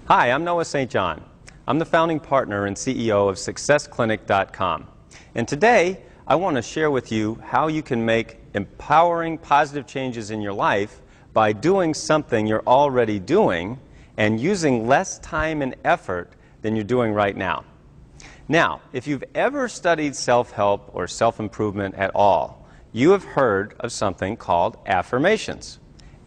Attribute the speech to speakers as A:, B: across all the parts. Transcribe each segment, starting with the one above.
A: Hi, I'm Noah St. John. I'm the founding partner and CEO of successclinic.com. And today, I want to share with you how you can make empowering, positive changes in your life by doing something you're already doing and using less time and effort than you're doing right now. Now, if you've ever studied self-help or self-improvement at all, you have heard of something called affirmations.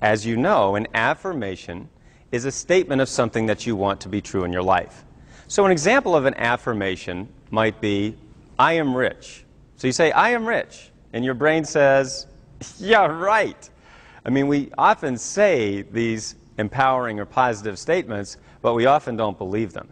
A: As you know, an affirmation is a statement of something that you want to be true in your life. So an example of an affirmation might be, I am rich. So you say, I am rich, and your brain says, yeah, right. I mean, we often say these empowering or positive statements, but we often don't believe them.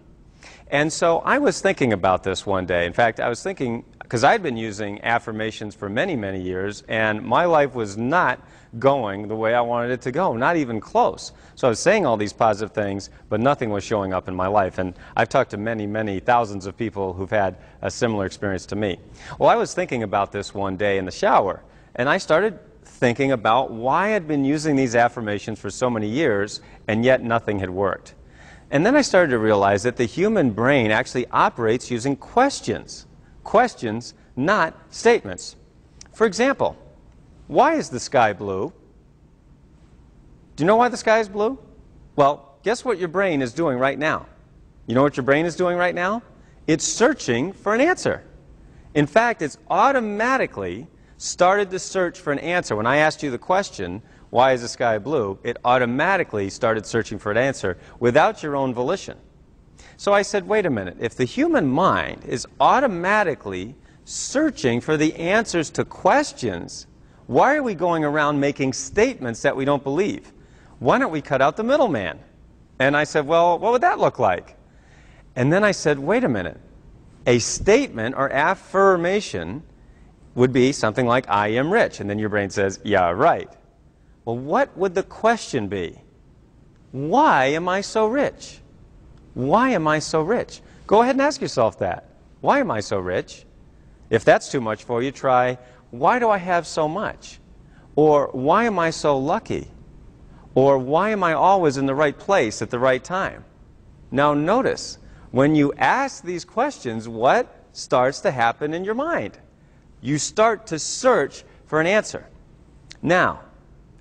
A: And so I was thinking about this one day. In fact, I was thinking, because I'd been using affirmations for many, many years, and my life was not going the way I wanted it to go, not even close. So I was saying all these positive things, but nothing was showing up in my life. And I've talked to many, many thousands of people who've had a similar experience to me. Well, I was thinking about this one day in the shower, and I started thinking about why I'd been using these affirmations for so many years, and yet nothing had worked. And then I started to realize that the human brain actually operates using questions. Questions, not statements. For example, why is the sky blue? Do you know why the sky is blue? Well, guess what your brain is doing right now? You know what your brain is doing right now? It's searching for an answer. In fact, it's automatically started to search for an answer. When I asked you the question, why is the sky blue? It automatically started searching for an answer without your own volition. So I said, wait a minute, if the human mind is automatically searching for the answers to questions, why are we going around making statements that we don't believe? Why don't we cut out the middleman? And I said, well, what would that look like? And then I said, wait a minute, a statement or affirmation would be something like, I am rich. And then your brain says, yeah, right. Well, what would the question be? Why am I so rich? Why am I so rich? Go ahead and ask yourself that. Why am I so rich? If that's too much for you, try, why do I have so much? Or why am I so lucky? Or why am I always in the right place at the right time? Now notice, when you ask these questions, what starts to happen in your mind? You start to search for an answer. Now,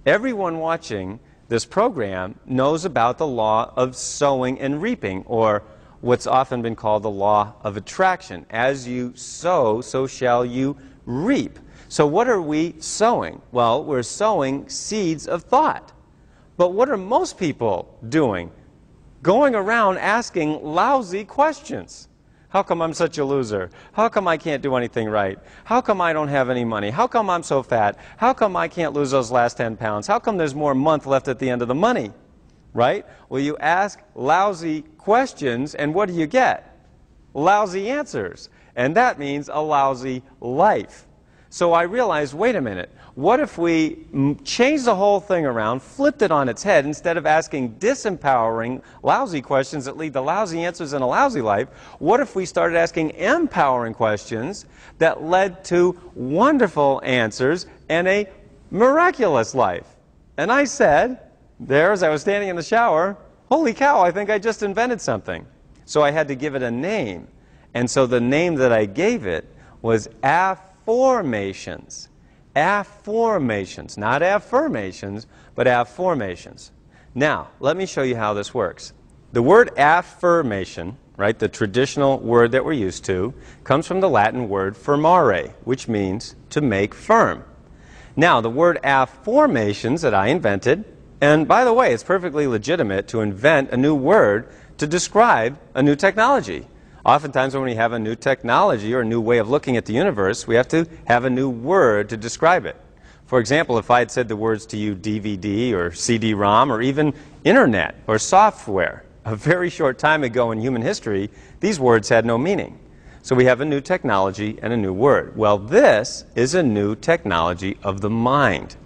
A: everyone watching this program knows about the law of sowing and reaping, or what's often been called the law of attraction. As you sow, so shall you reap. So what are we sowing? Well, we're sowing seeds of thought. But what are most people doing? Going around asking lousy questions. How come I'm such a loser? How come I can't do anything right? How come I don't have any money? How come I'm so fat? How come I can't lose those last 10 pounds? How come there's more month left at the end of the money? Right? Well, you ask lousy questions, and what do you get? Lousy answers. And that means a lousy life. So I realized, wait a minute, what if we changed the whole thing around, flipped it on its head, instead of asking disempowering, lousy questions that lead to lousy answers and a lousy life, what if we started asking empowering questions that led to wonderful answers and a miraculous life? And I said, there as I was standing in the shower, holy cow, I think I just invented something. So I had to give it a name. And so the name that I gave it was affirmations. Affirmations, not affirmations, but affirmations. Now, let me show you how this works. The word affirmation, right, the traditional word that we're used to, comes from the Latin word firmare, which means to make firm. Now, the word affirmations that I invented, and by the way, it's perfectly legitimate to invent a new word to describe a new technology. Oftentimes when we have a new technology or a new way of looking at the universe, we have to have a new word to describe it. For example, if I had said the words to you DVD or CD-ROM or even internet or software, a very short time ago in human history, these words had no meaning. So we have a new technology and a new word. Well, this is a new technology of the mind.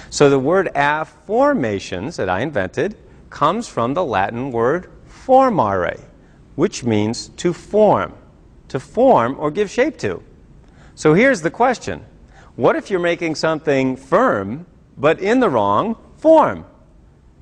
A: So the word affirmations that I invented comes from the Latin word formare, which means to form or give shape to. So here's the question. What if you're making something firm, but in the wrong form?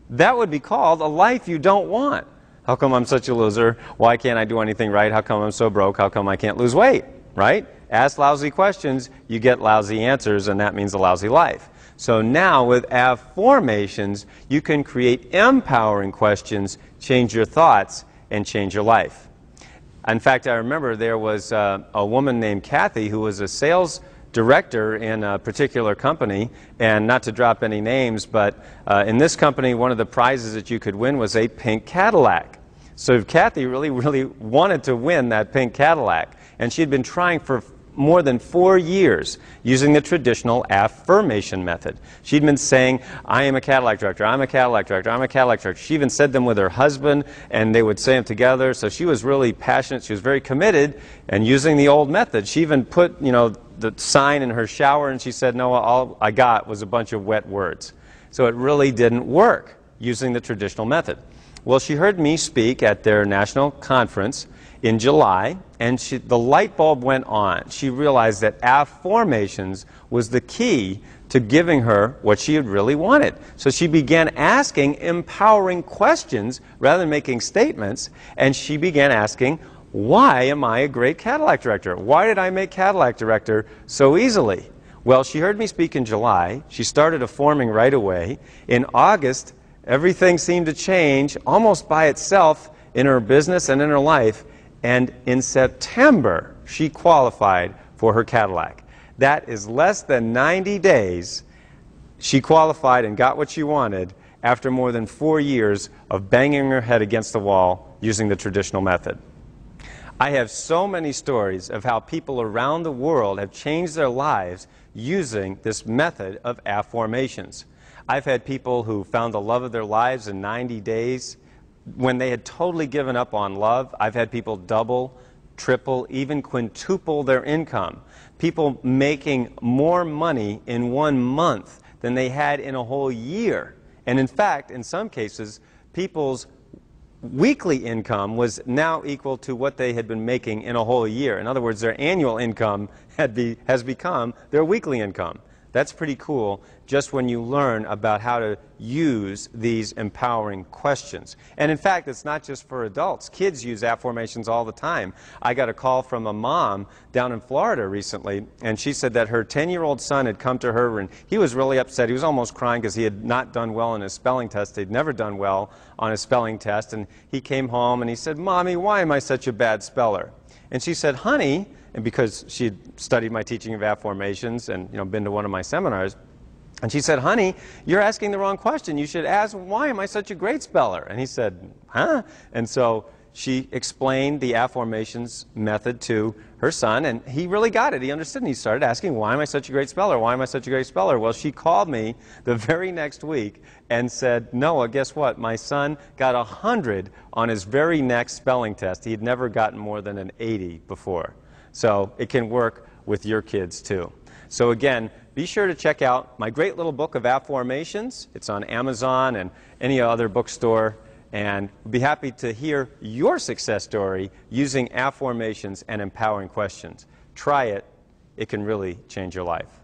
A: That would be called a life you don't want. How come I'm such a loser? Why can't I do anything right? How come I'm so broke? How come I can't lose weight? Right? Ask lousy questions, you get lousy answers, and that means a lousy life. So now with affirmations, you can create empowering questions, change your thoughts, and change your life. In fact, I remember there was a woman named Kathy who was a sales director in a particular company, and not to drop any names, but in this company, one of the prizes that you could win was a pink Cadillac. So Kathy really wanted to win that pink Cadillac, and she'd been trying for more than 4 years using the traditional affirmation method. She'd been saying, I am a Cadillac director, I'm a Cadillac director, I'm a Cadillac director. She even said them with her husband, and they would say them together. So she was really passionate, she was very committed, and using the old method. She even put, the sign in her shower, and she said, no, all I got was a bunch of wet words. So it really didn't work using the traditional method. Well, she heard me speak at their national conference in July, and the light bulb went on. She realized that affirmations was the key to giving her what she had really wanted. So she began asking empowering questions rather than making statements, and she began asking, why am I a great Cadillac director? Why did I make Cadillac director so easily? Well, she heard me speak in July. She started affirming right away. In August, everything seemed to change almost by itself in her business and in her life. And in September, she qualified for her Cadillac. That is less than 90 days. She qualified and got what she wanted after more than 4 years of banging her head against the wall using the traditional method. I have so many stories of how people around the world have changed their lives using this method of affirmations. I've had people who found the love of their lives in 90 days. When they had totally given up on love, I've had people double, triple, even quintuple their income. People making more money in 1 month than they had in a whole year. And in fact, in some cases, people's weekly income was now equal to what they had been making in a whole year. In other words, their annual income has become their weekly income. That's pretty cool just when you learn about how to use these empowering questions. And in fact, it's not just for adults. Kids use affirmations all the time. I got a call from a mom down in Florida recently, and she said that her 10-year-old son had come to her, and he was really upset. He was almost crying because he had not done well in his spelling test. He'd never done well on his spelling test, and he came home and he said, Mommy, why am I such a bad speller? And she said, honey, and because she had studied my teaching of affirmations and been to one of my seminars, and she said, honey, you're asking the wrong question. You should ask, why am I such a great speller? And he said, huh? And so she explained the affirmations method to her son, and he really got it. He understood, and he started asking, why am I such a great speller? Why am I such a great speller? Well, she called me the very next week and said, Noah, guess what? My son got 100 on his very next spelling test. He had never gotten more than an 80 before. So it can work with your kids too. So again, be sure to check out my great little book of affirmations. It's on Amazon and any other bookstore. And we'll be happy to hear your success story using affirmations and empowering questions. Try it. It can really change your life.